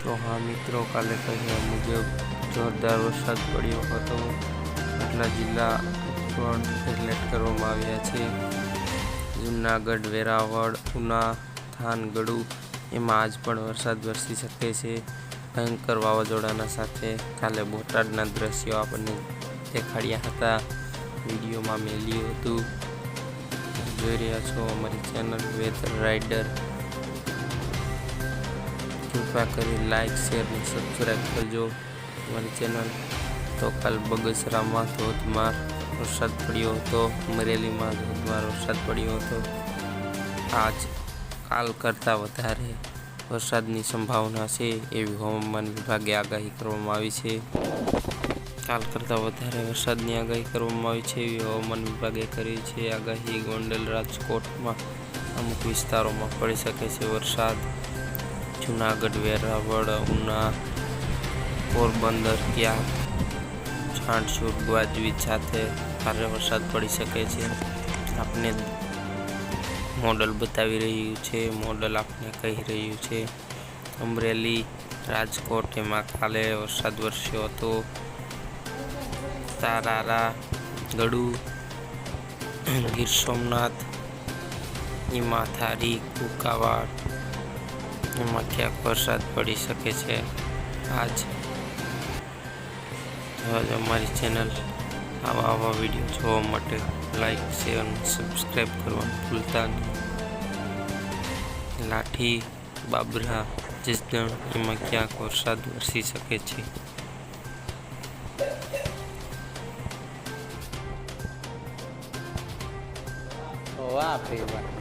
તો હા મિત્રો, કાલે કહ્યા મુજબ જોરદાર વરસાદ પડ્યો હતો. આટલા જિલ્લા પણ એલર્ટ કરવામાં આવ્યા છે. જૂનાગઢ, વેરાવળ, ઉના, થાનગઢ એમાં આજ પણ વરસાદ વરસી શકે છે. ભયંકર વાવાઝોડાના સાથે કાલે બોટાદના દ્રશ્યો આપણને દેખાડ્યા હતા. વિડીયોમાં મેલ્યું હતું. જોઈ રહ્યા છો અમારી ચેનલ વેધર રાઇડર. કૃપા કરી લાઈક, શેર અને સબસ્ક્રાઈબ કરજો અમારી ચેનલ. તો કાલ બગસરામાં ધોધમાર વરસાદ પડ્યો હતો. અમરેલીમાં ધોધમાર વરસાદ પડ્યો હતો. આજ કાલ કરતાં વધારે વરસાદની સંભાવના છે એવી હવામાન વિભાગે આગાહી કરવામાં આવી છે. કાલ કરતાં વધારે વરસાદની આગાહી કરવામાં આવી છે એવી હવામાન વિભાગે કરી છે આગાહી. ગોંડલ, રાજકોટમાં અમુક વિસ્તારોમાં પડી શકે છે વરસાદ. જૂનાગઢ, વેરાવળ, ઉના, પોરબંદર ત્યાં છાંટછૂટ ગાજવીજ સાથે ભારે વરસાદ પડી શકે છે. આપને મોડલ બતાવી રહ્યું છે, મોડલ આપને કહી રહ્યું છે. અમરેલી, રાજકોટ એમાં કાલે વરસાદ વરસ્યો હતો. તારારા, ગડુ, ગીર સોમનાથ, એમાં થારી, કુકાવાડ એમાં ક્યાંક વરસાદ પડી શકે છે. આજ અમારી ચેનલ આવા વિડીયો જોવા માટે લાઈક, શેર અને સબસ્ક્રાઈબ કરવાનું ભૂલતા નહીં. લાઠી, બાબરા, જસદણ એમાં ક્યાંક વરસાદ વરસી શકે છે. વાહ ભાઈ વાહ.